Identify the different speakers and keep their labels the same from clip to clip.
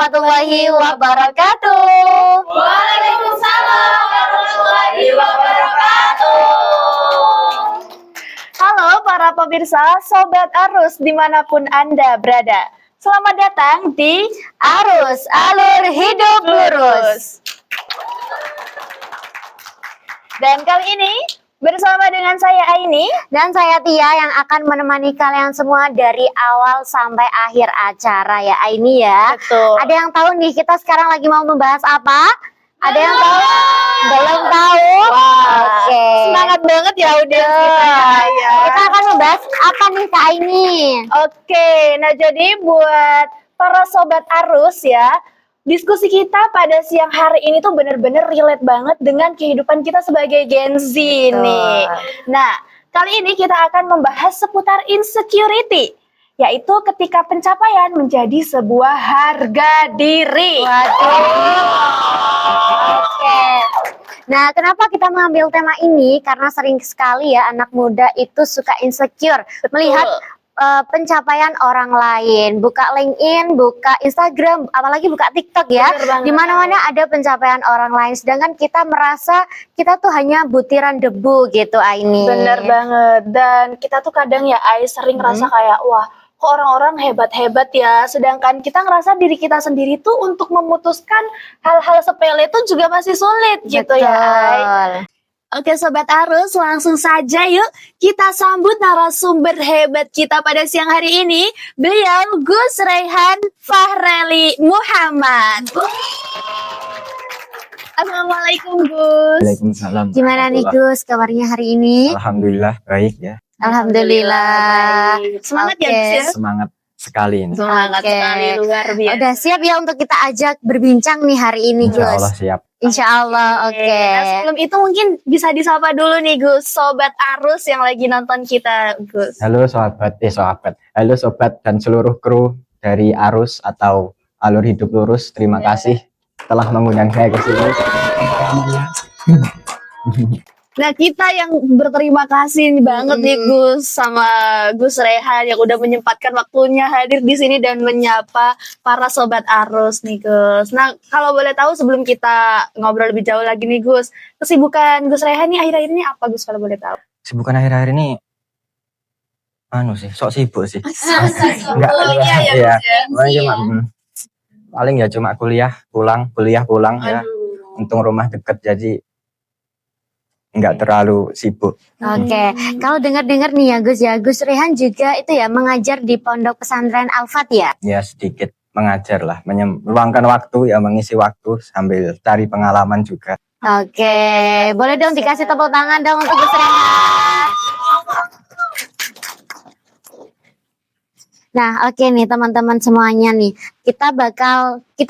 Speaker 1: warahmatullahi wabarakatuh.
Speaker 2: Waalaikumsalam warahmatullahi wabarakatuh.
Speaker 3: Halo para pemirsa, Sobat Arus dimanapun Anda berada. Selamat datang di
Speaker 1: Arus Alur Hidup Lurus.
Speaker 3: Dan kali ini bersama dengan saya Aini
Speaker 1: Dan saya Tia yang akan menemani kalian semua dari awal sampai akhir acara ya Aini ya.
Speaker 3: Betul.
Speaker 1: Ada yang tahu nih kita sekarang lagi mau membahas apa? Ada yang tahu? Belum tahu? Oke.
Speaker 3: Semangat banget ya audiens kita ya.
Speaker 1: Kita akan membahas apa nih Kak Aini?
Speaker 3: Oke, nah jadi buat para Sobat Arus ya, diskusi kita pada siang hari ini tuh bener-bener relate banget dengan kehidupan kita sebagai Gen Z nih. Nah, kali ini kita akan membahas seputar insecurity, yaitu ketika pencapaian menjadi sebuah harga diri.
Speaker 1: Oke. Nah, kenapa kita mengambil tema ini? Karena sering sekali ya anak muda itu suka insecure melihat pencapaian orang lain, buka LinkedIn, buka Instagram, apalagi buka TikTok ya. Di mana-mana ada pencapaian orang lain, sedangkan kita merasa kita tuh hanya butiran debu gitu, Aini.
Speaker 3: Bener banget. Dan kita tuh kadang ya, sering ngerasa kayak, wah, kok orang-orang hebat-hebat ya. Sedangkan kita ngerasa diri kita sendiri tuh untuk memutuskan hal-hal sepele itu juga masih sulit gitu ya, Ai. Oke Sobat Arus, langsung saja yuk kita sambut narasumber hebat kita pada siang hari ini. Beliau Gus Raihan Fahreli Muhammad. Assalamualaikum Gus.
Speaker 4: Waalaikumsalam.
Speaker 1: Gimana nih Gus kabarnya hari ini?
Speaker 4: Alhamdulillah baik ya.
Speaker 1: Alhamdulillah.
Speaker 3: Semangat ya Gus ya?
Speaker 4: Semangat sekali ini.
Speaker 3: Semangat sekali, luar biasa.
Speaker 1: Udah siap ya untuk kita ajak berbincang nih hari ini Gus?
Speaker 4: Insya Allah siap.
Speaker 1: Insya Allah, oke.
Speaker 3: Nah, sebelum itu mungkin bisa disapa dulu nih Gus, Sobat Arus yang lagi nonton kita Gus.
Speaker 4: Halo Halo sobat dan seluruh kru dari Arus atau Alur Hidup Lurus. Terima kasih telah mengundang saya ke sini.
Speaker 3: Nah kita yang berterima kasih banget nih Gus sama Gus Raihan yang udah menyempatkan waktunya hadir di sini dan menyapa para Sobat Arus nih Gus. Nah kalau boleh tahu sebelum kita ngobrol lebih jauh lagi nih Gus, kesibukan Gus Raihan nih akhir-akhir ini apa Gus kalau boleh tahu?
Speaker 4: Kesibukan akhir-akhir ini sok sibuk sih. Enggak,
Speaker 3: ya.
Speaker 4: Paling ya cuma kuliah pulang ya. Untung rumah deket jadi nggak terlalu sibuk.
Speaker 1: Oke, kalau dengar-dengar nih ya Gus Raihan juga itu ya mengajar di Pondok Pesantren Al-Fat ya?
Speaker 4: Ya sedikit mengajar lah, meluangkan waktu ya, mengisi waktu sambil cari pengalaman juga.
Speaker 1: Oke, boleh dong dikasih tepuk tangan dong untuk Gus Raihan. Nah, oke nih teman-teman semuanya nih. Kita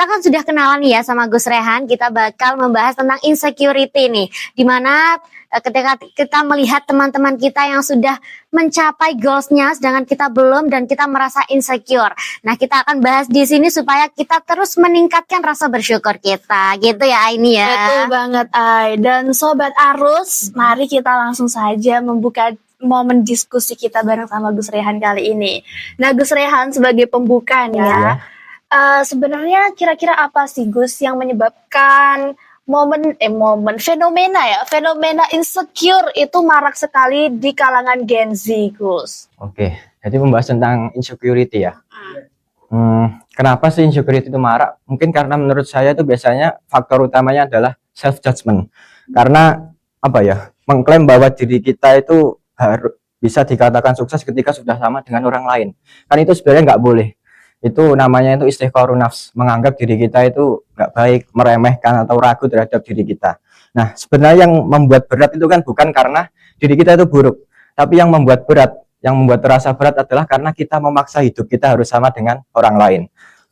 Speaker 1: kan sudah kenalan nih ya sama Gus Raihan. Kita bakal membahas tentang insecurity nih. Dimana ketika kita melihat teman-teman kita yang sudah mencapai goalsnya, sedangkan kita belum dan kita merasa insecure. Nah, kita akan bahas di sini supaya kita terus meningkatkan rasa bersyukur kita. Gitu ya Aini ya.
Speaker 3: Betul banget Ai. Dan Sobat Arus, mari kita langsung saja membuka momen diskusi kita bareng sama Gus Raihan kali ini. Nah Gus Raihan sebagai pembuka nih ya, sebenarnya kira-kira apa sih Gus yang menyebabkan fenomena insecure itu marak sekali di kalangan Gen Z Gus?
Speaker 4: Oke, jadi membahas tentang insecurity ya. Kenapa sih insecurity itu marak? Mungkin karena menurut saya itu biasanya faktor utamanya adalah self judgment. Karena mengklaim bahwa diri kita itu harus bisa dikatakan sukses ketika sudah sama dengan orang lain. Kan itu sebenarnya nggak boleh. Itu namanya itu istihqarun nafs, menganggap diri kita itu nggak baik, meremehkan atau ragu terhadap diri kita. Nah, sebenarnya yang membuat berat itu kan bukan karena diri kita itu buruk, tapi yang membuat terasa berat adalah karena kita memaksa hidup kita harus sama dengan orang lain.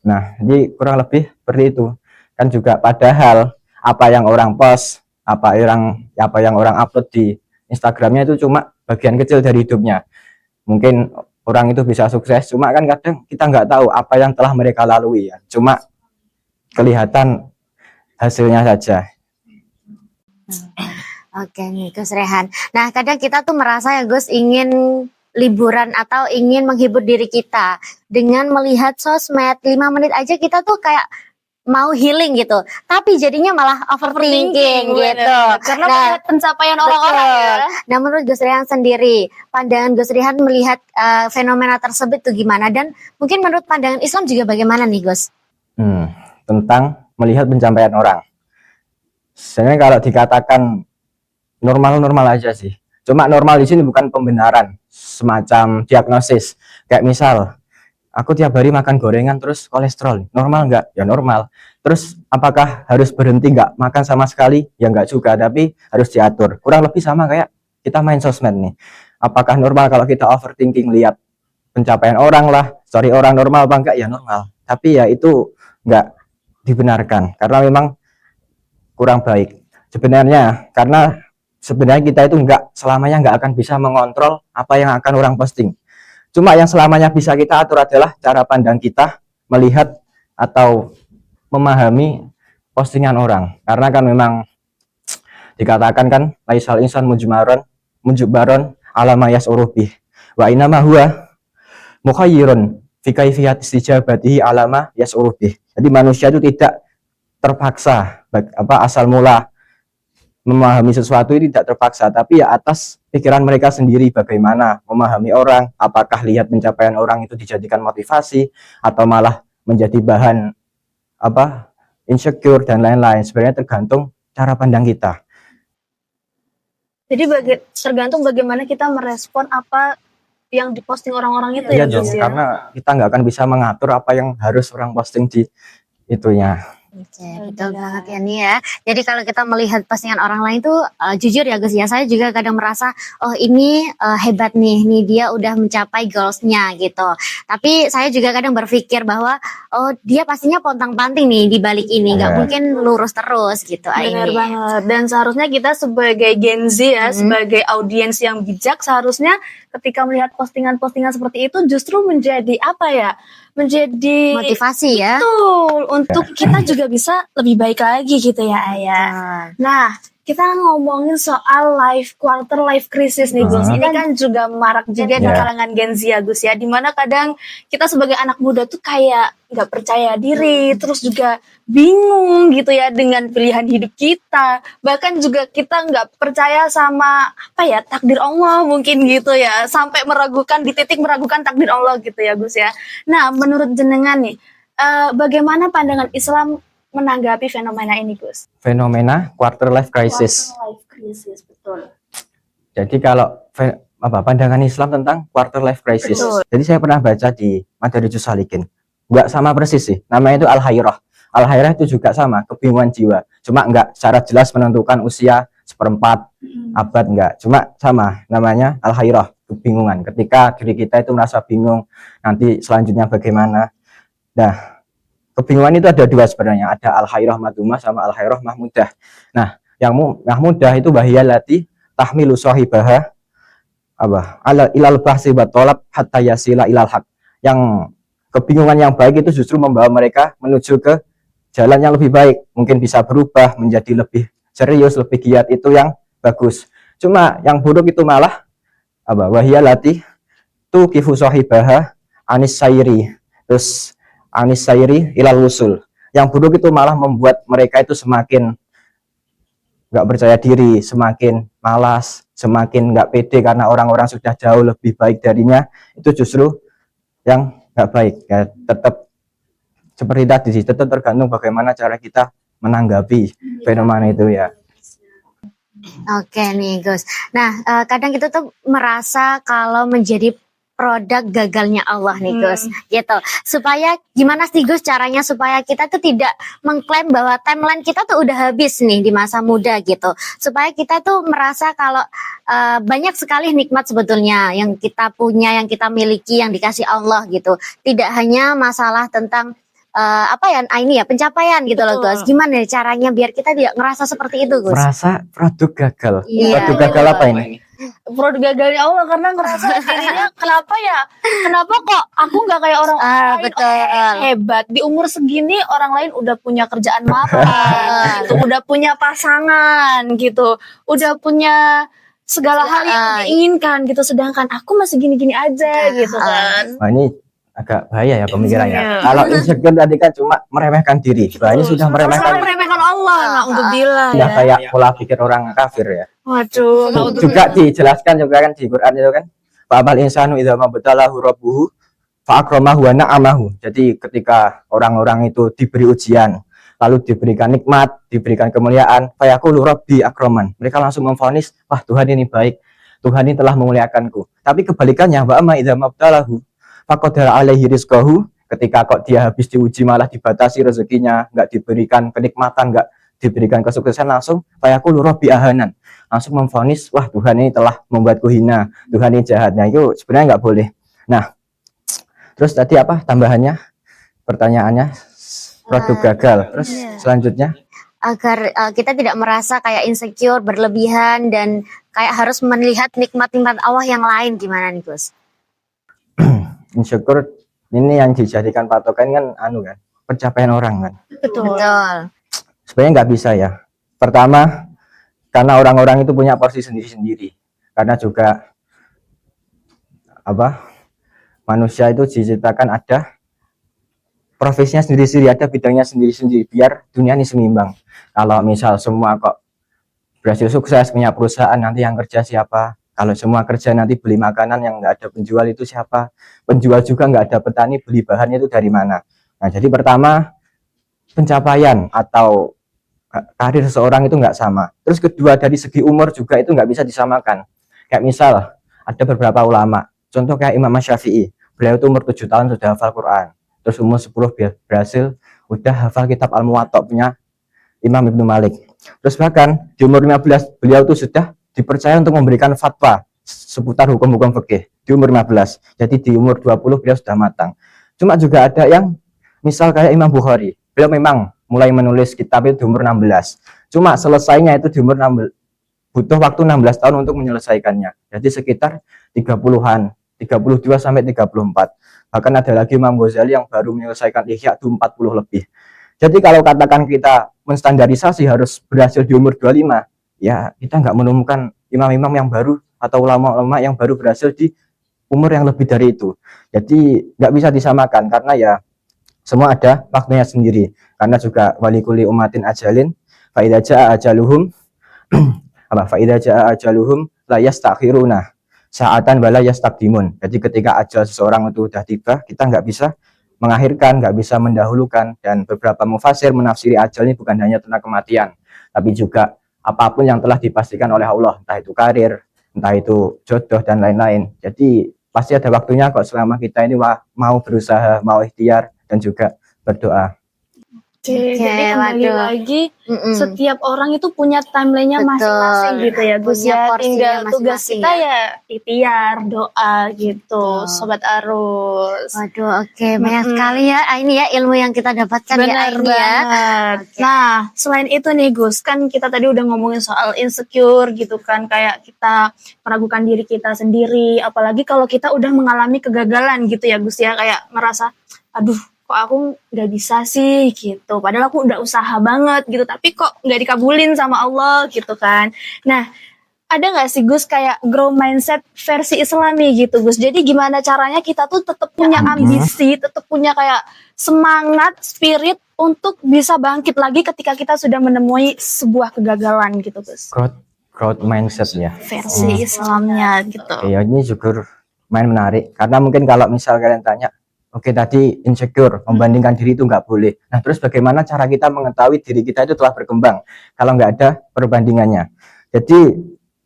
Speaker 4: Nah, jadi kurang lebih seperti itu. Kan juga padahal apa yang orang post, apa yang orang upload di Instagramnya itu cuma bagian kecil dari hidupnya. Mungkin orang itu bisa sukses, cuma kan kadang kita nggak tahu apa yang telah mereka lalui ya. Cuma kelihatan hasilnya saja.
Speaker 1: Oke nih Gus Raihan. Nah kadang kita tuh merasa ya Gus ingin liburan atau ingin menghibur diri kita dengan melihat sosmed 5 menit aja kita tuh kayak mau healing gitu, tapi jadinya malah overthinking gitu.
Speaker 3: bener. Karena
Speaker 1: Nah,
Speaker 3: melihat pencapaian orang-orang ya.
Speaker 1: betul. Nah, menurut Gus Rehan sendiri, pandangan Gus Rehan melihat fenomena tersebut tuh gimana? Dan mungkin menurut pandangan Islam juga bagaimana nih, Gus?
Speaker 4: Tentang melihat pencapaian orang. Sebenarnya kalau dikatakan normal-normal aja sih. Cuma normal di sini bukan pembenaran, semacam diagnosis. Kayak misal, aku tiap hari makan gorengan terus kolesterol, normal nggak? Ya normal. Terus apakah harus berhenti nggak makan sama sekali? Ya nggak juga, tapi harus diatur. Kurang lebih sama kayak kita main sosmed nih. Apakah normal kalau kita overthinking lihat pencapaian orang lah, story orang, normal apa enggak? Ya normal. Tapi ya itu nggak dibenarkan karena memang kurang baik. Sebenarnya karena sebenarnya kita itu selamanya nggak akan bisa mengontrol apa yang akan orang posting. Cuma yang selamanya bisa kita atur adalah cara pandang kita melihat atau memahami postingan orang. Karena kan memang dikatakan kan laisal insan mujbaron ala ma yas'urubih wa inama huwa mukhayyirun fi kaifiyat istijabatihi ala ma yas'urubih. Jadi manusia itu tidak terpaksa asal mula memahami sesuatu itu tidak terpaksa, tapi ya atas pikiran mereka sendiri bagaimana memahami orang, apakah lihat pencapaian orang itu dijadikan motivasi atau malah menjadi bahan insecure dan lain-lain. Sebenarnya tergantung cara pandang kita.
Speaker 3: Jadi tergantung bagaimana kita merespon apa yang diposting orang-orang itu
Speaker 4: Iya
Speaker 3: ya,
Speaker 4: dong,
Speaker 3: Gus ya.
Speaker 4: karena kita nggak akan bisa mengatur apa yang harus orang posting di itunya.
Speaker 1: Oke, betul banget ya nih ya. Jadi kalau kita melihat postingan orang lain tuh jujur ya Gus ya, saya juga kadang merasa oh ini hebat nih dia udah mencapai goalsnya gitu. Tapi saya juga kadang berpikir bahwa oh dia pastinya pontang-panting nih di balik ini, nggak mungkin lurus terus gitu.
Speaker 3: Benar
Speaker 1: ini.
Speaker 3: banget. Dan seharusnya kita sebagai Gen Z ya, sebagai audiens yang bijak, seharusnya ketika melihat postingan-postingan seperti itu justru menjadi apa ya? Menjadi
Speaker 1: Motivasi ya.
Speaker 3: betul untuk kita juga bisa lebih baik lagi gitu ya Ayah. Nah, kita ngomongin soal quarter life crisis nih Gus. Ini kan juga marak juga di kalangan Gen Z ya Gus ya. Dimana kadang kita sebagai anak muda tuh kayak nggak percaya diri, terus juga bingung gitu ya dengan pilihan hidup kita. Bahkan juga kita nggak percaya sama takdir Allah mungkin gitu ya. Sampai di titik meragukan takdir Allah gitu ya Gus ya. Nah, menurut jenengan nih, bagaimana pandangan Islam menanggapi fenomena ini, Gus?
Speaker 4: Fenomena quarter life crisis.
Speaker 3: Quarter life crisis, betul.
Speaker 4: Jadi kalau pandangan Islam tentang quarter life crisis.
Speaker 3: Betul.
Speaker 4: Jadi saya pernah baca di Madarijus Salikin. Nggak sama persis sih. Namanya itu Al-Hayrah. Al-Hayrah itu juga sama, kebingungan jiwa. Cuma nggak secara jelas menentukan usia seperempat abad, nggak. Cuma sama, namanya Al-Hayrah, kebingungan. Ketika diri kita itu merasa bingung, nanti selanjutnya bagaimana. Nah, kebingungan itu ada dua sebenarnya. Ada Al-Hayrah Madumah sama Al-Hayrah Mahmudah. Nah, yang Mahmudah itu bahiyalati tahmilu sahibaha ilal bahsi wa tolab hatta yasila ilal haq. Yang kebingungan yang baik itu justru membawa mereka menuju ke jalan yang lebih baik. Mungkin bisa berubah menjadi lebih serius, lebih giat, itu yang bagus. Cuma yang buruk itu malah wahiyalati tu kifu sahibaha anis sayri. Terus anis sayri ilal wusul. Yang buruk itu malah membuat mereka itu semakin nggak percaya diri, semakin malas, semakin nggak pede karena orang-orang sudah jauh lebih baik darinya. Itu justru yang nggak baik ya. Tetap seperti tadi sih, tetap tergantung bagaimana cara kita menanggapi fenomena itu ya.
Speaker 1: Oke nih Gus. Nah kadang kita tuh merasa kalau menjadi produk gagalnya Allah nih Gus, gitu. Supaya gimana sih Gus caranya supaya kita tuh tidak mengklaim bahwa timeline kita tuh udah habis nih di masa muda gitu. Supaya kita tuh merasa kalau banyak sekali nikmat sebetulnya yang kita punya, yang kita miliki, yang dikasih Allah gitu. Tidak hanya masalah tentang ini ya pencapaian gitu loh Gus. Gimana caranya biar kita tidak ngerasa seperti itu Gus?
Speaker 4: Merasa produk gagal.
Speaker 1: Iya,
Speaker 4: Produk gagal apa ini?
Speaker 3: Produk gagalnya Allah karena ngerasa dirinya kenapa kok aku nggak kayak orang lain,
Speaker 1: betul.
Speaker 3: hebat di umur segini orang lain udah punya kerjaan mapan, udah punya pasangan gitu, udah punya segala hal yang diinginkan gitu, sedangkan aku masih gini-gini aja gitu kan.
Speaker 4: Ini agak bahaya ya pemikirannya.
Speaker 3: Iya.
Speaker 4: Kalau insecure tadi kan cuma meremehkan diri. Bah, ini sudah
Speaker 3: Masalah
Speaker 4: meremehkan,
Speaker 3: meremehkan Allah, na'udzubillah
Speaker 4: sudah
Speaker 3: ya.
Speaker 4: kayak pola pikir orang kafir ya.
Speaker 3: Waduh,
Speaker 4: Juga dijelaskan juga kan di Quran itu kan, fa'amal insanu idza mabtalahu rabbuhu fa'akramahu wa na'amahu. Jadi ketika orang-orang itu diberi ujian, lalu diberikan nikmat, diberikan kemuliaan, fayaqulu rabbi akraman. Mereka langsung memvonis, wah Tuhan ini baik, Tuhan ini telah memuliakanku. Tapi kebalikannya, wa amma idza mabtalahu faqadara alaihi rizqahu, ketika kok dia habis diuji malah dibatasi rezekinya, enggak diberikan kenikmatan, enggak diberikan kesuksesan, langsung fayaqulu rabbi ahanan. Langsung memvonis, wah Tuhan ini telah membuatku hina, Tuhan ini jahat. Nah itu sebenarnya nggak boleh. Nah, terus tadi apa tambahannya? Pertanyaannya produk gagal. Terus selanjutnya
Speaker 1: Agar kita tidak merasa kayak insecure, berlebihan, dan kayak harus melihat nikmat-nikmat Allah yang lain. Gimana nih Gus?
Speaker 4: insecure ini yang dijadikan patokan kan kan pencapaian orang kan.
Speaker 3: betul.
Speaker 4: Sebenarnya nggak bisa ya. Pertama, karena orang-orang itu punya porsi sendiri-sendiri. Karena juga manusia itu diciptakan ada profesinya sendiri-sendiri, ada bidangnya sendiri-sendiri biar dunia ini seimbang. Kalau misal semua kok berhasil sukses punya perusahaan, nanti yang kerja siapa? Kalau semua kerja nanti beli makanan yang nggak ada penjual itu siapa? Penjual juga nggak ada petani, beli bahannya itu dari mana? Nah, jadi pertama pencapaian atau karir seseorang itu nggak sama. Terus kedua dari segi umur juga itu nggak bisa disamakan. Kayak misal ada beberapa ulama, contoh kayak Imam Syafi'i, beliau itu umur 7 tahun sudah hafal Quran. Terus umur 10 berhasil udah hafal kitab Al-Muwatta punya Imam Ibnu Malik. Terus bahkan di umur 15 beliau itu sudah dipercaya untuk memberikan fatwa seputar hukum-hukum fikih di umur 15. Jadi di umur 20 beliau sudah matang. Cuma juga ada yang misal kayak Imam Bukhari, beliau memang mulai menulis kitab itu di umur 16. Cuma selesainya itu di umur 16, butuh waktu 16 tahun untuk menyelesaikannya. Jadi sekitar 30-an, 32 sampai 34. Bahkan ada lagi Imam Ghazali yang baru menyelesaikan Ihya itu 40 lebih. Jadi kalau katakan kita menstandarisasi harus berhasil di umur 25, ya kita nggak menemukan imam-imam yang baru atau ulama-ulama yang baru berhasil di umur yang lebih dari itu. Jadi nggak bisa disamakan karena ya semua ada waktunya sendiri. Karena juga walikuli umatin ajalin, fa idza jaa ajaluhum fa idza jaa ajaluhum la yastakhiruna sa'atan wala yastaqdimun. Jadi ketika ajal seseorang itu sudah tiba, kita nggak bisa mengakhirkan, nggak bisa mendahulukan. Dan beberapa mufasir menafsiri ajal ini bukan hanya tentang kematian, tapi juga apapun yang telah dipastikan oleh Allah, entah itu karir, entah itu jodoh dan lain-lain. Jadi pasti ada waktunya kok selama kita ini mau berusaha, mau ikhtiar dan juga berdoa.
Speaker 3: Oke, jadi kembali
Speaker 1: waduh.
Speaker 3: lagi setiap orang itu punya timelinenya
Speaker 1: Betul.
Speaker 3: masing-masing gitu ya Gus
Speaker 1: Punya
Speaker 3: ya.
Speaker 1: porsinya
Speaker 3: Tinggal tugas
Speaker 1: masing-masing
Speaker 3: kita
Speaker 1: ya.
Speaker 3: ya ikhtiar, doa gitu,
Speaker 1: Betul.
Speaker 3: Sobat Arus.
Speaker 1: Waduh, oke, banyak sekali ya ini ya ilmu yang kita dapatkan ya
Speaker 3: Benar
Speaker 1: ini ya.
Speaker 3: banget.
Speaker 1: Oke.
Speaker 3: Nah, selain itu nih Gus, kan kita tadi udah ngomongin soal insecure gitu kan, kayak kita meragukan diri kita sendiri, apalagi kalau kita udah mengalami kegagalan gitu ya Gus ya, kayak ngerasa, aduh kok aku nggak bisa sih gitu, padahal aku udah usaha banget gitu, tapi kok nggak dikabulin sama Allah gitu kan. Nah, ada nggak sih Gus kayak grow mindset versi Islami gitu Gus? Jadi gimana caranya kita tuh tetap punya ambisi, tetap punya kayak semangat, spirit untuk bisa bangkit lagi ketika kita sudah menemui sebuah kegagalan gitu Gus?
Speaker 4: Growth mindset ya.
Speaker 3: Versi Islamnya gitu.
Speaker 4: Ya ini juga main menarik karena mungkin kalau misal kalian tanya, oke tadi insecure, membandingkan diri itu nggak boleh. Nah terus bagaimana cara kita mengetahui diri kita itu telah berkembang kalau nggak ada perbandingannya? Jadi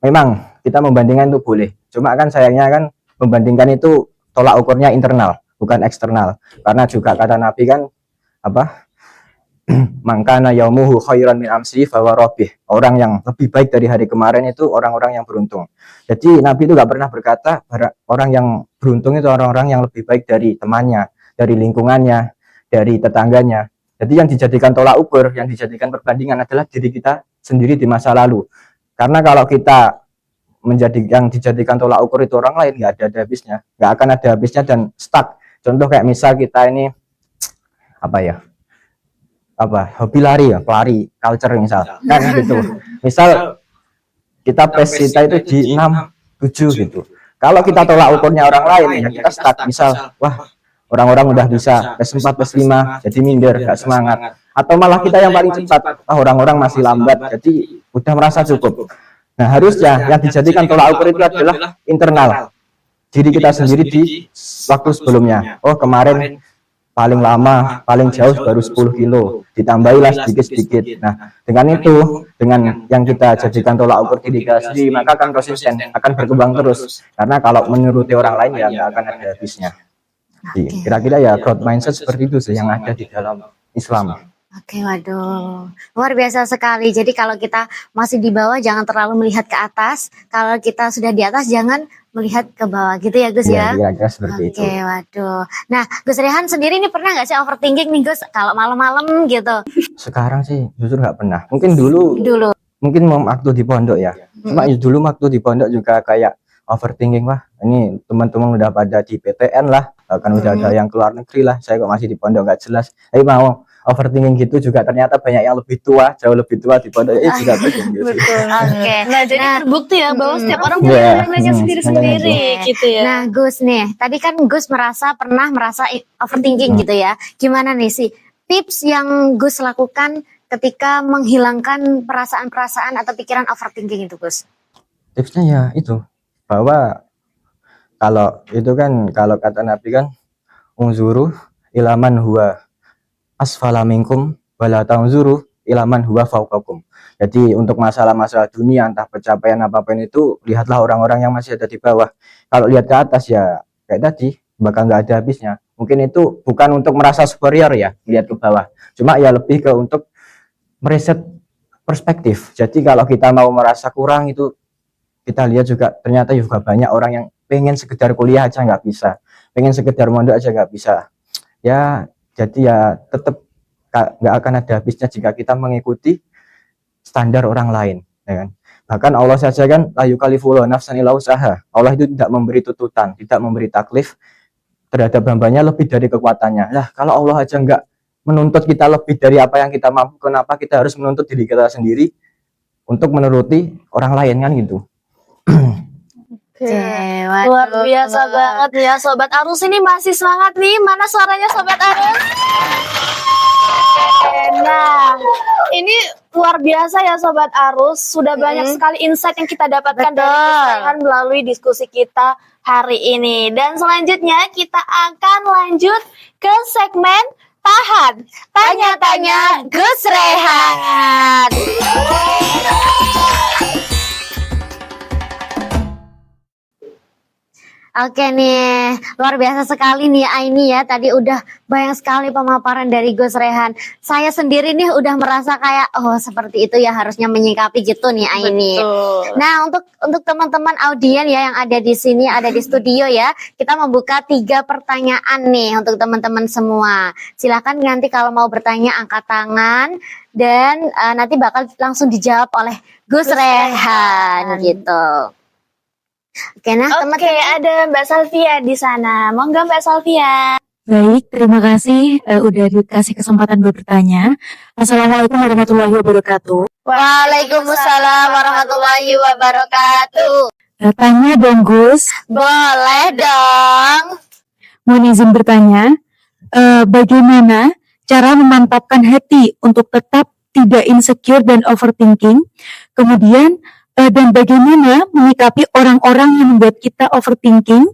Speaker 4: memang kita membandingkan itu boleh. Cuma kan sayangnya kan membandingkan itu tolak ukurnya internal, bukan eksternal. Karena juga kata Nabi kan mangkana yaumuhu khairan min amsi fahuwa rabih. Orang yang lebih baik dari hari kemarin itu orang-orang yang beruntung. Jadi Nabi itu nggak pernah berkata orang yang beruntung itu orang-orang yang lebih baik dari temannya, dari lingkungannya, dari tetangganya. Jadi yang dijadikan tolak ukur, yang dijadikan perbandingan adalah diri kita sendiri di masa lalu. Karena kalau kita yang dijadikan tolak ukur itu orang lain, nggak ada habisnya, nggak akan ada habisnya dan stuck. Contoh kayak misal kita ini hobi lari ya, pelari culture misal kan gitu. Misal kita pace kita itu di 6, 7 gitu. Kalau kita tolak ukurnya orang lain ya kita stuck. Misal wah orang-orang udah bisa PS4 PS5 jadi minder, gak semangat, atau malah kita yang paling cepat, orang-orang masih lambat jadi udah merasa cukup. Nah, harusnya yang dijadikan tolak ukur itu adalah internal diri kita sendiri di waktu sebelumnya. Oh, kemarin paling lama, paling jauh baru 10 kilo, ditambahilah sedikit-sedikit. Nah, dengan itu, dengan yang kita jadikan tolak ukur diri kita sendiri, maka akan konsisten, akan berkembang terus. Karena kalau menuruti orang lain ya nggak akan ada habisnya. Kira-kira ya growth mindset seperti itu sih yang ada di dalam Islam.
Speaker 1: Oke, waduh, luar biasa sekali. Jadi kalau kita masih di bawah jangan terlalu melihat ke atas. Kalau kita sudah di atas jangan melihat ke bawah gitu ya Gus ya.
Speaker 4: Kira-kira seperti itu.
Speaker 1: Oke, waduh. Nah, Gus Rehan sendiri ini pernah nggak sih overthinking nih Gus? Kalau malam-malam gitu?
Speaker 4: Sekarang sih jujur nggak pernah. Mungkin dulu, mungkin waktu di pondok ya. Cuma dulu waktu di pondok juga kayak overthinking, wah ini teman-teman udah pada di PTN lah, bahkan udah ada yang keluar negeri lah, saya kok masih di pondok nggak jelas. Tapi mau overthinking gitu juga ternyata banyak yang lebih tua, jauh lebih tua di pondok juga bingung gitu.
Speaker 3: Betul.
Speaker 1: Oke.
Speaker 3: Nah, jadi terbukti ya bahwa setiap orang
Speaker 4: Iya.
Speaker 3: punya nilainya sendiri-sendiri gitu ya.
Speaker 1: Nah, Gus nih, tadi kan Gus pernah merasa overthinking gitu ya. Gimana nih sih tips yang Gus lakukan ketika menghilangkan perasaan-perasaan atau pikiran overthinking itu, Gus?
Speaker 4: Tipsnya ya itu, bahwa kalau itu kan, kalau kata Nabi kan, unzuru ilaman huwa asfala minkum wala tanzuru ilaman huwa fauqakum. Jadi untuk masalah-masalah dunia, entah pencapaian apapun itu, lihatlah orang-orang yang masih ada di bawah. Kalau lihat ke atas ya kayak tadi bakal nggak ada habisnya. Mungkin itu bukan untuk merasa superior ya, lihat ke bawah. Cuma ya lebih ke untuk mereset perspektif. Jadi kalau kita mau merasa kurang itu, kita lihat juga ternyata juga banyak orang yang pengen sekedar kuliah aja nggak bisa, pengen sekedar mondok aja nggak bisa. Ya, jadi ya tetap nggak akan ada habisnya jika kita mengikuti standar orang lain, ya kan? Bahkan Allah saja kan la yukallifullahu nafsan illa usaha. Allah itu tidak memberi tuntutan, tidak memberi taklif terhadap hambanya lebih dari kekuatannya. Lah, kalau Allah aja nggak menuntut kita lebih dari apa yang kita mampu, kenapa kita harus menuntut diri kita sendiri untuk menuruti orang lain, kan gitu.
Speaker 3: Luar biasa banget ya Sobat Arus, ini masih semangat nih. Mana suaranya Sobat Arus? Nah, ini luar biasa ya Sobat Arus. Sudah banyak sekali insight yang kita dapatkan dari Rehan melalui diskusi kita hari ini. Dan selanjutnya kita akan lanjut ke segmen Tahan Tanya-tanya Gus Rehan.
Speaker 1: Oke nih, luar biasa sekali nih Aini ya. Tadi udah banyak sekali pemaparan dari Gus Rehan. Saya sendiri nih udah merasa kayak oh seperti itu ya harusnya menyikapi gitu nih Aini.
Speaker 3: Betul.
Speaker 1: Nah, untuk teman-teman audien ya yang ada di sini, ada di studio ya, kita membuka 3 pertanyaan nih untuk teman-teman semua. Silakan nanti kalau mau bertanya angkat tangan dan nanti bakal langsung dijawab oleh Gus Rehan gitu. Oke, nah teman-teman,
Speaker 3: ada Mbak Salvia di sana. Monggo Mbak Salvia.
Speaker 5: Baik, terima kasih udah dikasih kesempatan bertanya. Assalamualaikum warahmatullahi wabarakatuh.
Speaker 1: Waalaikumsalam warahmatullahi wabarakatuh.
Speaker 5: Tanya dong Gus,
Speaker 1: Boleh dong.
Speaker 5: mohon izin bertanya, bagaimana cara memantapkan hati untuk tetap tidak insecure dan overthinking? Kemudian, dan bagaimana menyikapi orang-orang yang membuat kita overthinking,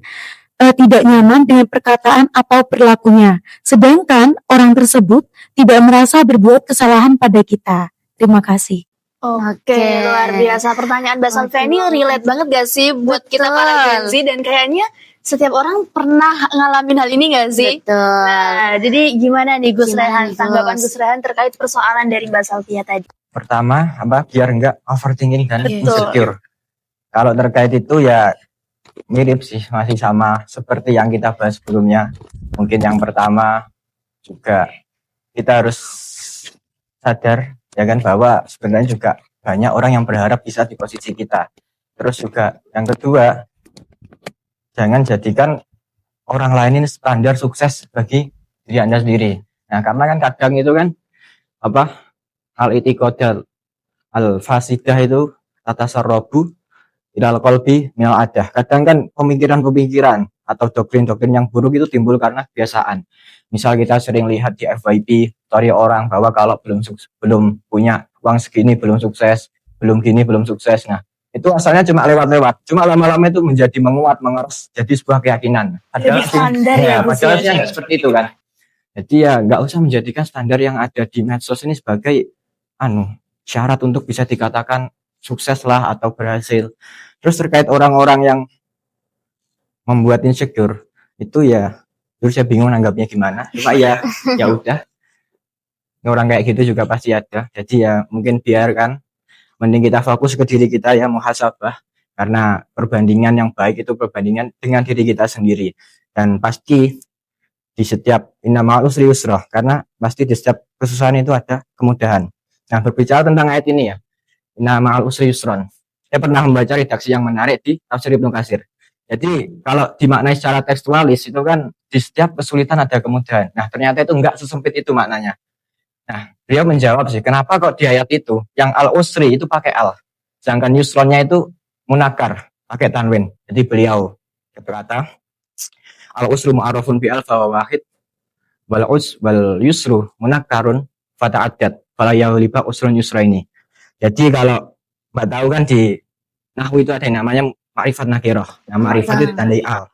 Speaker 5: tidak nyaman dengan perkataan atau perilakunya, sedangkan orang tersebut tidak merasa berbuat kesalahan pada kita. Terima kasih.
Speaker 3: Oke, luar biasa pertanyaan Mbak Salvia ini relate banget gak sih buat kita para Gen Z, dan kayaknya setiap orang pernah ngalamin hal ini gak sih?
Speaker 1: Betul.
Speaker 3: Nah, jadi gimana nih Gus
Speaker 1: Gimana
Speaker 3: Rehan,
Speaker 1: nih,
Speaker 3: tanggapan
Speaker 1: Gus?
Speaker 3: Gus Rehan terkait persoalan dari Mbak Salvia tadi?
Speaker 4: Pertama, biar enggak overthinking dan
Speaker 3: Betul.
Speaker 4: insecure. Kalau terkait itu ya mirip sih, masih sama seperti yang kita bahas sebelumnya. Mungkin yang pertama juga kita harus sadar ya kan, bahwa sebenarnya juga banyak orang yang berharap bisa di posisi kita. Terus juga yang kedua, jangan jadikan orang lain ini standar sukses bagi diri Anda sendiri. Nah, karena kan kadang itu kan al-itiqadal al-fasidah itu tatasarrabu ilal qalbi minal adah. Kadang kan pemikiran-pemikiran atau doktrin-doktrin yang buruk itu timbul karena kebiasaan. Misal kita sering lihat di FYP story orang bahwa kalau belum punya uang segini belum sukses, belum gini belum sukses. Nah, itu asalnya cuma lewat-lewat. Cuma lama-lama itu menjadi mengeras jadi sebuah keyakinan.
Speaker 3: Jadi standar ya, Gus,
Speaker 4: padahal
Speaker 3: ya?
Speaker 4: nggak seperti itu kan. Jadi ya nggak usah menjadikan standar yang ada di medsos ini sebagai syarat untuk bisa dikatakan sukses lah atau berhasil. Terus terkait orang-orang yang membuat insecure itu ya, terus saya bingung nanggapnya gimana. Cuma ya udah. Orang kayak gitu juga pasti ada. Jadi ya mungkin biarkan, mending kita fokus ke diri kita ya, muhasabah. Karena perbandingan yang baik itu perbandingan dengan diri kita sendiri. Dan pasti di setiap innamal usri yusra, karena pasti di setiap kesusahan itu ada kemudahan. Nah, berbicara tentang ayat ini ya, innamal usri yusron. Saya pernah membaca redaksi yang menarik di Tafsir Ibnu Katsir. Jadi kalau dimaknai secara tekstualis itu kan di setiap kesulitan ada kemudahan. Nah, ternyata itu enggak sesempit itu maknanya. Nah, beliau menjawab sih, kenapa kok di ayat itu yang al-usri itu pakai al, sedangkan yusronnya itu munakar, pakai tanwin. Jadi beliau berkata, al-usru mu'arrafun bi al fa wahid wal yusru munakarun fata'addad fala yaghliba usrun yusra ini. Jadi kalau Mbak tahu kan di nahwu itu ada yang namanya ma'rifat nakirah. Nah, ma'rifat itu tandai al.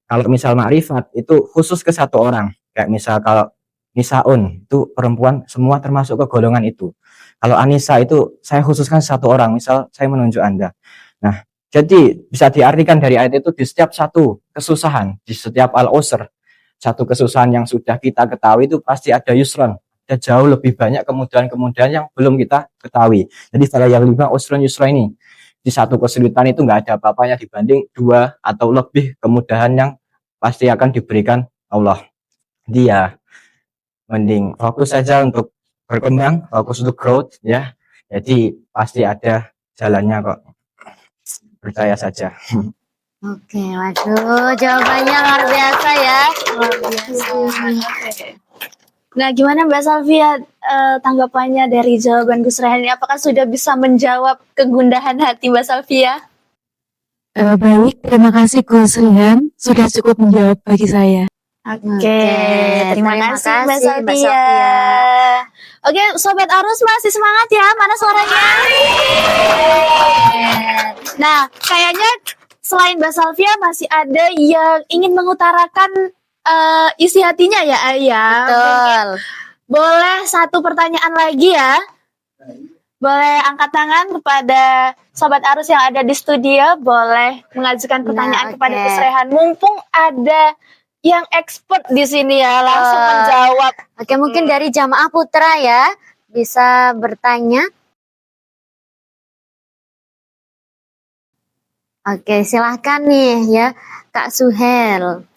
Speaker 4: Kalau misal ma'rifat itu khusus ke satu orang, kayak misal kalau Nisaun itu perempuan semua termasuk ke golongan itu. Kalau Anissa itu saya khususkan satu orang, misal saya menunjuk Anda. Nah, jadi bisa diartikan dari ayat itu di setiap satu kesusahan, di setiap al-usr, satu kesusahan yang sudah kita ketahui itu pasti ada yusron. Ada jauh lebih banyak kemudahan-kemudahan yang belum kita ketahui. Jadi pada yang 5 usron yusra ini, di satu kesulitan itu nggak ada apa-apanya dibanding 2 atau lebih kemudahan yang pasti akan diberikan Allah. Dia mending fokus saja untuk berkembang, fokus untuk growth ya. Jadi pasti ada jalannya kok. Percaya saja.
Speaker 1: Oke, waduh, jawabannya luar biasa ya.
Speaker 3: Luar biasa. Nah, gimana Mbak Salvia tanggapannya dari jawaban Gus Rehan ini? Apakah sudah bisa menjawab kegundahan hati Mbak Salvia?
Speaker 5: Baik, terima kasih Gus Rehan sudah cukup menjawab bagi saya.
Speaker 3: Oke, terima kasih Mbak Salvia. Oke, Sobat Arus masih semangat ya? Mana suaranya? Nah, kayaknya selain Mbak Salvia masih ada yang ingin mengutarakan isi hatinya ya, Ayah.
Speaker 1: Betul.
Speaker 3: Boleh satu pertanyaan lagi ya? Boleh angkat tangan kepada Sobat Arus yang ada di studio, boleh mengajukan pertanyaan kepada Gus Rehan. Mumpung ada yang expert di sini ya, langsung menjawab.
Speaker 1: Oke, mungkin dari Jamaah Putra ya bisa bertanya. Oke, silahkan nih ya Kak Suhel.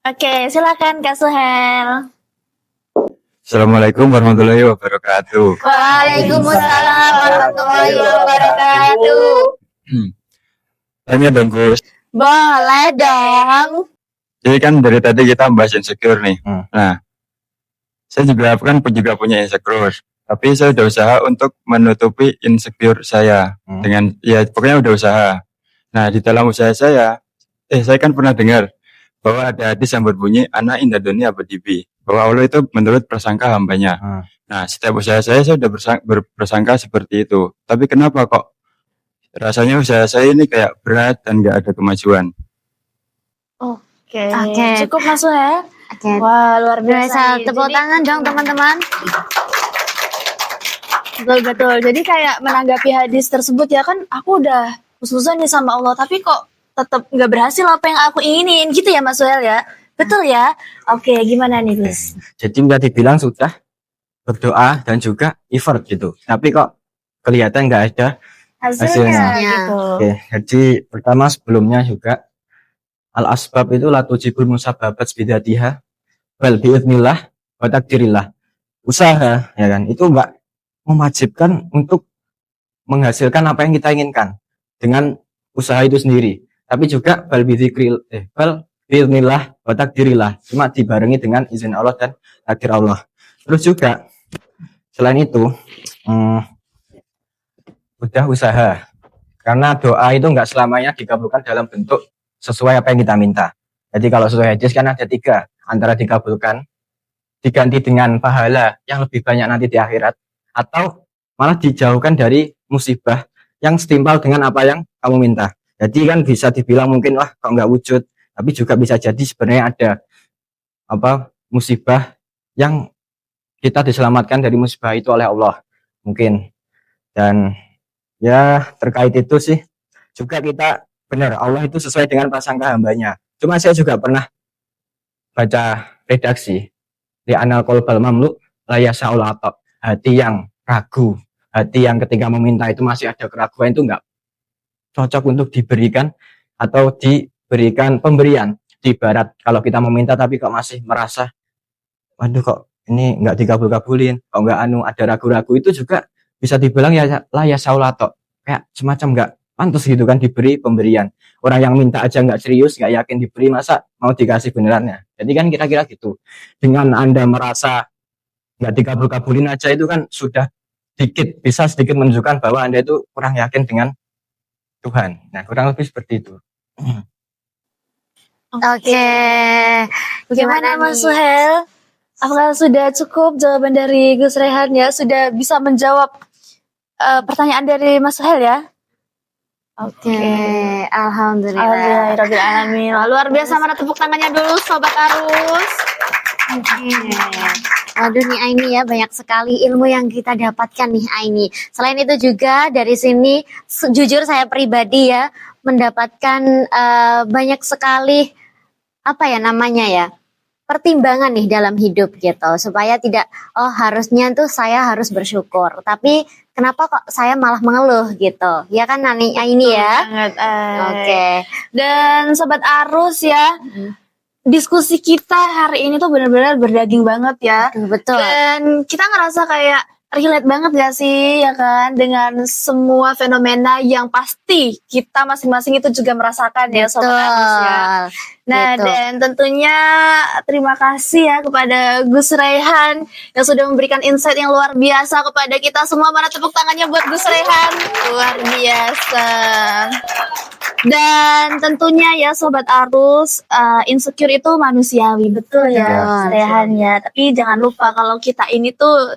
Speaker 3: Oke, silakan Kak Suhel.
Speaker 6: Assalamualaikum warahmatullahi wabarakatuh.
Speaker 1: Waalaikumsalam warahmatullahi wabarakatuh.
Speaker 6: Tanya dong Gus.
Speaker 1: Boleh dong.
Speaker 6: Jadi kan dari tadi kita bahas insecure nih. Nah, saya juga juga punya insecure. Tapi saya udah usaha untuk menutupi insecure saya dengan ya pokoknya udah usaha. Nah, di dalam usaha saya kan pernah dengar bahwa ada hadis yang berbunyi ana inda dunya abadibi, bahwa Allah itu menurut prasangka hambanya. Nah, setiap usaha saya sudah berprasangka seperti itu. Tapi kenapa kok rasanya usaha saya ini kayak berat dan gak ada kemajuan?
Speaker 3: Oke. Cukup masuk ya?
Speaker 1: Oke.
Speaker 3: Wah, luar biasa.
Speaker 1: Bisa tepuk tangan dong teman-teman.
Speaker 3: Betul. Jadi kayak menanggapi hadis tersebut ya kan, aku udah husnuzon nih sama Allah, tapi kok tetap nggak berhasil apa yang aku inginin gitu ya Mas Suhel ya? Betul ya? Oke, gimana nih Gus?
Speaker 4: Jadi bisa dibilang sudah berdoa dan juga effort gitu. Tapi kok kelihatan nggak ada hasilnya.
Speaker 3: Gitu.
Speaker 4: Oke, jadi pertama sebelumnya juga al-asbab itu la tujibul musababat bidatiha bal biidznillah wa takdirillah. Usaha ya kan itu enggak mewajibkan untuk menghasilkan apa yang kita inginkan dengan usaha itu sendiri, tapi juga bal biidznillah wa takdirillah, cuma dibarengi dengan izin Allah dan takdir Allah. Terus juga selain itu udah usaha Karena doa itu nggak selamanya dikabulkan dalam bentuk sesuai apa yang kita minta. Jadi kalau sesuai hadis kan ada 3, antara dikabulkan, diganti dengan pahala yang lebih banyak nanti di akhirat, atau malah dijauhkan dari musibah yang setimpal dengan apa yang kamu minta. Jadi kan bisa dibilang mungkin wah kok nggak wujud, tapi juga bisa jadi sebenarnya ada musibah yang kita diselamatkan dari musibah itu oleh Allah mungkin. Dan ya terkait itu sih juga kita benar, Allah itu sesuai dengan prasangka hambanya. Cuma saya juga pernah baca redaksi di Anal Qalbal Mamlu la yasaul atab, hati yang ragu, hati yang ketika meminta itu masih ada keraguan, itu enggak cocok untuk diberikan atau diberikan pemberian. Di barat kalau kita meminta tapi kok masih merasa waduh kok ini enggak dikabul-kabulin, kok enggak ada ragu-ragu, itu juga bisa dibilang ya la yasaul atab, kayak semacam enggak pantas gitu kan diberi pemberian. Orang yang minta aja nggak serius, nggak yakin diberi, masa mau dikasih benerannya. Jadi kan kira-kira gitu. Dengan Anda merasa nggak dikabul-kabulin aja itu kan sudah bisa sedikit menunjukkan bahwa Anda itu kurang yakin dengan Tuhan. Nah, kurang lebih seperti itu.
Speaker 1: Oke.
Speaker 3: Gimana
Speaker 1: nih?
Speaker 3: Mas Suhel? Apakah sudah cukup jawaban dari Gus Rehan ya? Sudah bisa menjawab pertanyaan dari Mas Suhel ya?
Speaker 1: Oke, alhamdulillah.
Speaker 3: Alhamdulillahirrahmanirrahim. Luar biasa, mana tepuk tangannya dulu Sobat Arus.
Speaker 1: Waduh nih Aini ya, banyak sekali ilmu yang kita dapatkan nih Aini. Selain itu juga dari sini jujur saya pribadi ya mendapatkan banyak sekali apa ya namanya ya, pertimbangan nih dalam hidup gitu, supaya tidak harusnya tuh saya harus bersyukur, tapi kenapa kok saya malah mengeluh gitu ya kan Aini ya.
Speaker 3: Banget.
Speaker 1: Oke.
Speaker 3: Dan Sobat Arus ya, diskusi kita hari ini tuh benar-benar berdaging banget ya.
Speaker 1: Betul.
Speaker 3: Dan kita ngerasa kayak relate banget gak sih ya kan dengan semua fenomena yang pasti kita masing-masing itu juga merasakan ya Sobat Arus ya. Nah
Speaker 1: Betul.
Speaker 3: dan tentunya terima kasih ya kepada Gus Rehan yang sudah memberikan insight yang luar biasa kepada kita semua. Mana tepuk tangannya buat Gus Rehan, luar biasa. Dan tentunya ya Sobat Arus, insecure itu manusiawi, betul ya Gus Rehan ya. Tapi jangan lupa kalau kita ini tuh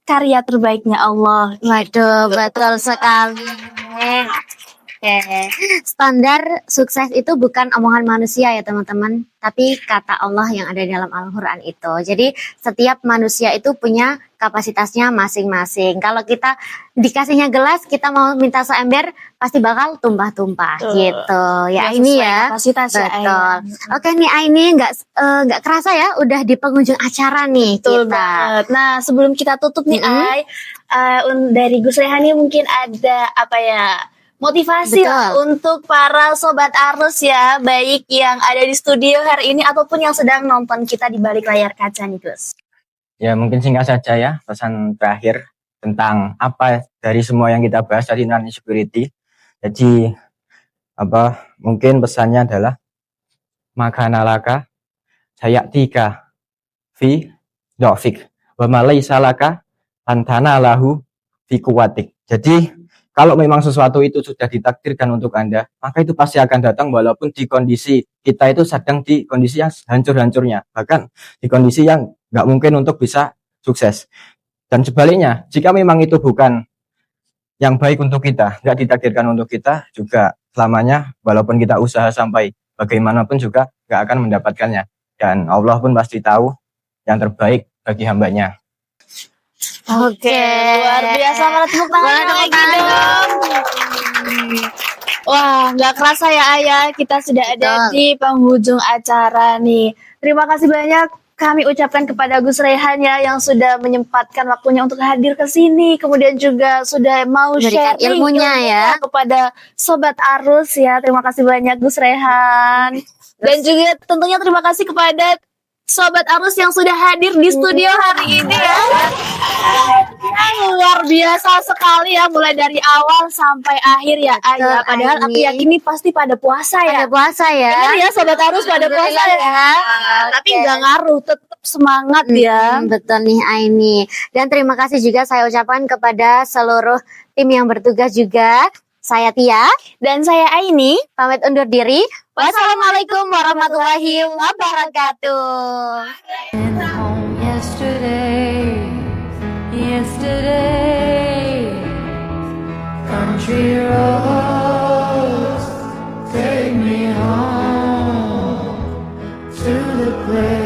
Speaker 3: karya terbaiknya Allah.
Speaker 1: Waduh, betul sekali. Oke. Standar sukses itu bukan omongan manusia ya teman-teman, tapi kata Allah yang ada dalam Al-Quran itu. Jadi setiap manusia itu punya kapasitasnya masing-masing. Kalau kita dikasihnya gelas, kita mau minta seember, pasti bakal tumpah-tumpah gitu. Ya ini ya.
Speaker 3: Kapasitas ya.
Speaker 1: Betul. Oke nih Aini, nggak kerasa ya udah di penghujung acara nih
Speaker 3: Betul
Speaker 1: kita.
Speaker 3: banget. Nah sebelum kita tutup nih Ai, dari Gus Rehan ini mungkin ada apa ya, motivasi lah untuk para Sobat Arus ya, baik yang ada di studio hari ini ataupun yang sedang nonton kita di balik layar kaca nih Gus.
Speaker 4: Ya mungkin singkat saja ya pesan terakhir tentang apa dari semua yang kita bahas tadi tentang insecurity. Jadi mungkin pesannya adalah makanalaka sayaktika fi dofik wa malaisalaka antana lahu fi kuwatik. Jadi kalau memang sesuatu itu sudah ditakdirkan untuk Anda, maka itu pasti akan datang walaupun di kondisi kita itu sedang di kondisi yang hancur-hancurnya, bahkan di kondisi yang nggak mungkin untuk bisa sukses. Dan sebaliknya, jika memang itu bukan yang baik untuk kita, nggak ditakdirkan untuk kita, juga selamanya walaupun kita usaha sampai bagaimanapun juga nggak akan mendapatkannya. Dan Allah pun pasti tahu yang terbaik bagi hambanya.
Speaker 3: Oke, luar biasa, mana tepuk tangan lagi dong. Wah, nggak kerasa ya Ayah, kita sudah ada di penghujung acara nih. Terima kasih banyak kami ucapkan kepada Gus Rehan ya yang sudah menyempatkan waktunya untuk hadir ke sini, kemudian juga sudah mau
Speaker 1: Berikan
Speaker 3: sharing
Speaker 1: ilmunya ya
Speaker 3: kepada Sobat Arus ya. Terima kasih banyak Gus Rehan. Dan juga tentunya terima kasih kepada Sobat Arus yang sudah hadir di studio hari ini ya. Luar biasa sekali ya, mulai dari awal sampai akhir ya Ayah. Padahal aku yakin ini pasti pada puasa ya.
Speaker 1: Pada puasa ya.
Speaker 3: Benar ya Sobat Arus pada puasa ya. Tapi nggak ngaruh, tetap semangat ya.
Speaker 1: Betul nih Aini. Dan terima kasih juga saya ucapkan kepada seluruh tim yang bertugas juga. Saya Tia
Speaker 3: Dan saya Aini.
Speaker 1: pamit undur diri. Wassalamualaikum warahmatullahi wabarakatuh.
Speaker 2: Yesterday, country roads take me home to the place